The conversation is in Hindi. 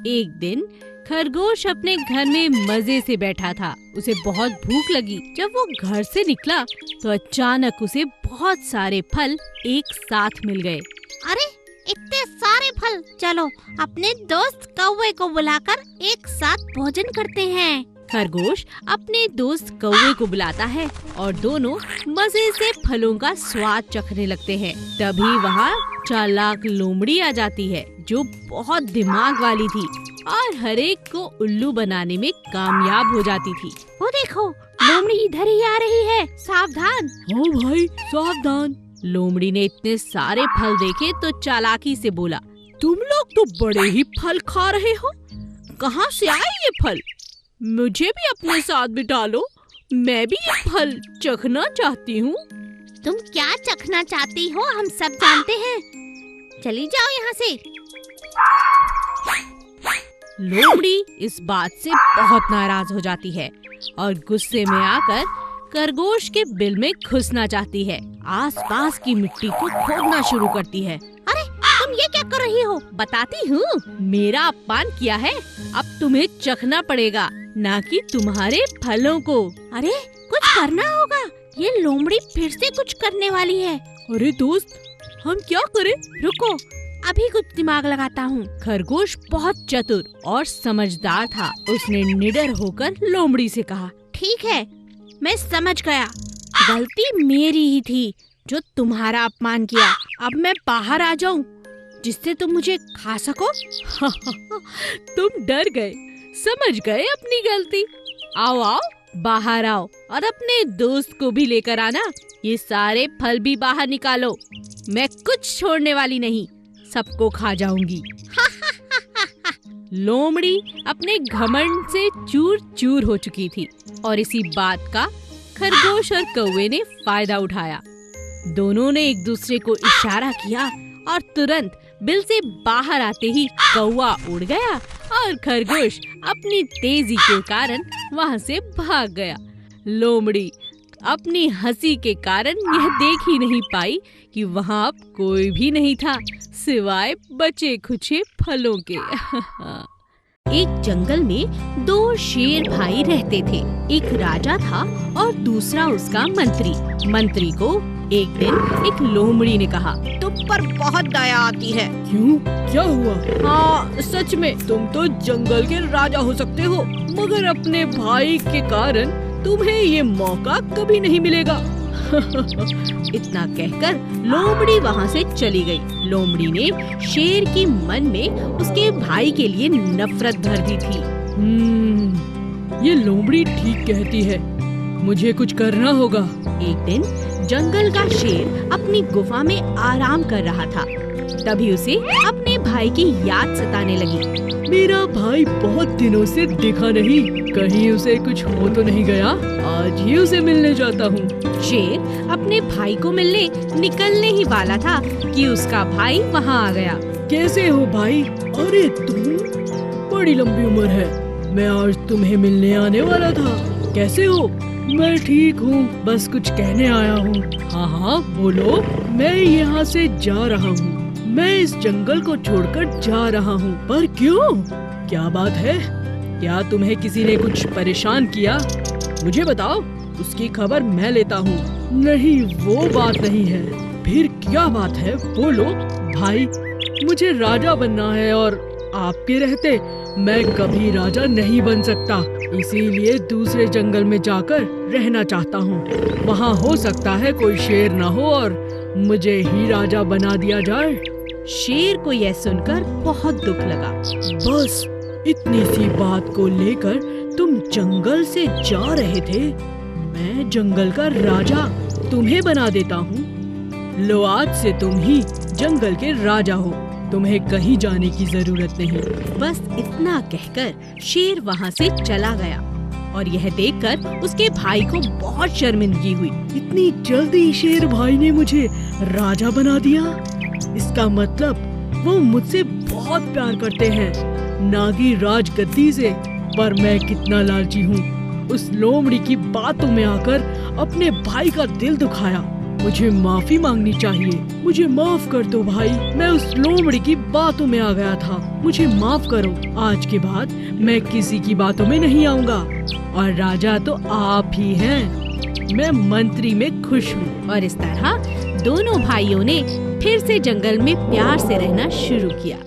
एक दिन खरगोश अपने घर में मजे से बैठा था। उसे बहुत भूख लगी। जब वो घर से निकला तो अचानक उसे बहुत सारे फल एक साथ मिल गए। अरे इतने सारे फल, चलो अपने दोस्त कौवे को बुलाकर एक साथ भोजन करते हैं। खरगोश अपने दोस्त कौवे को बुलाता है और दोनों मजे से फलों का स्वाद चखने लगते हैं। तभी वहाँ चालाक लोमड़ी आ जाती है जो बहुत दिमाग वाली थी और हर एक को उल्लू बनाने में कामयाब हो जाती थी। वो देखो, लोमड़ी इधर ही आ रही है, सावधान। हाँ भाई सावधान। लोमड़ी ने इतने सारे फल देखे तो चालाकी से बोला, तुम लोग तो बड़े ही फल खा रहे हो, कहाँ से आए ये फल? मुझे भी अपने साथ बिठा लो, मैं भी ये फल चखना चाहती हूँ। तुम क्या चखना चाहती हो हम सब जानते हैं, चली जाओ यहाँ से। लोमड़ी इस बात से बहुत नाराज हो जाती है और गुस्से में आकर खरगोश के बिल में घुसना चाहती है। आसपास की मिट्टी को खोदना शुरू करती है। अरे तुम ये क्या कर रही हो? बताती हूँ, मेरा अपमान किया है, अब तुम्हें चखना पड़ेगा, ना कि तुम्हारे फलों को। अरे कुछ करना होगा, ये लोमड़ी फिर से कुछ करने वाली है। अरे दोस्त, हम क्या करें? रुको, अभी कुछ दिमाग लगाता हूँ। खरगोश बहुत चतुर और समझदार था। उसने निडर होकर लोमड़ी से कहा, ठीक है, मैं समझ गया, गलती मेरी ही थी जो तुम्हारा अपमान किया। अब मैं बाहर आ जाऊँ जिससे तुम मुझे खा सको? तुम डर गए, समझ गए अपनी गलती। आओ आओ, बाहर आओ और अपने दोस्त को भी लेकर आना। ये सारे फल भी बाहर निकालो, मैं कुछ छोड़ने वाली नहीं, सबको खा जाऊंगी। लोमड़ी अपने घमंड से चूर चूर हो चुकी थी और इसी बात का खरगोश और कौवे ने फायदा उठाया। दोनों ने एक दूसरे को इशारा किया और तुरंत बिल से बाहर आते ही कौवा उड़ गया और खरगोश अपनी तेजी के कारण वहाँ से भाग गया। लोमड़ी अपनी हंसी के कारण यह देख ही नहीं पाई कि वहाँ अब कोई भी नहीं था सिवाय बचे खुचे फलों के। एक जंगल में दो शेर भाई रहते थे। एक राजा था और दूसरा उसका मंत्री। मंत्री को एक दिन एक लोमड़ी ने कहा, तुम पर बहुत दया आती है। क्यों, क्या हुआ? हाँ सच में तुम तो जंगल के राजा हो सकते हो, मगर अपने भाई के कारण तुम्हें ये मौका कभी नहीं मिलेगा। इतना कहकर लोमड़ी वहाँ से चली गई। लोमड़ी ने शेर के मन में उसके भाई के लिए नफरत भर दी थी। ये लोमड़ी ठीक कहती है, मुझे कुछ करना होगा। एक दिन जंगल का शेर अपनी गुफा में आराम कर रहा था। तभी उसे अपने भाई की याद सताने लगी। मेरा भाई बहुत दिनों से दिखा नहीं, कहीं उसे कुछ हो तो नहीं गया? आज ही उसे मिलने जाता हूँ। शेर अपने भाई को मिलने निकलने ही वाला था कि उसका भाई वहाँ आ गया। कैसे हो भाई? अरे तुम, बड़ी लंबी उम्र है, मैं आज तुम्हें मिलने आने वाला था। कैसे हो? मैं ठीक हूँ, बस कुछ कहने आया हूँ। हाँ हाँ बोलो। मैं यहाँ से जा रहा हूँ, मैं इस जंगल को छोड़कर जा रहा हूँ। पर क्यों? क्या बात है? क्या तुम्हें किसी ने कुछ परेशान किया? मुझे बताओ, उसकी खबर मैं लेता हूँ। नहीं, वो बात नहीं है। फिर क्या बात है, बोलो। भाई, मुझे राजा बनना है और आपके रहते मैं कभी राजा नहीं बन सकता, इसीलिए दूसरे जंगल में जाकर रहना चाहता हूँ। वहाँ हो सकता है कोई शेर ना हो और मुझे ही राजा बना दिया जाए। शेर को यह सुनकर बहुत दुख लगा। बस इतनी सी बात को लेकर तुम जंगल से जा रहे थे? मैं जंगल का राजा तुम्हें बना देता हूँ। लो, आज से तुम ही जंगल के राजा हो, तुम्हें कहीं जाने की जरूरत नहीं। बस इतना कहकर शेर वहाँ से चला गया और यह देखकर उसके भाई को बहुत शर्मिंदगी हुई। इतनी जल्दी शेर भाई ने मुझे राजा बना दिया, इसका मतलब वो मुझसे बहुत प्यार करते हैं, ना कि राजगद्दी से। पर मैं कितना लालची हूँ, उस लोमड़ी की बातों में आकर अपने भाई का दिल दुखाया। मुझे माफी मांगनी चाहिए। मुझे माफ कर दो भाई, मैं उस लोमड़ी की बातों में आ गया था। मुझे माफ करो, आज के बाद मैं किसी की बातों में नहीं आऊँगा। और राजा तो आप ही हैं। मैं मंत्री में खुश हूँ। और इस तरह दोनों भाइयों ने फिर से जंगल में प्यार से रहना शुरू किया।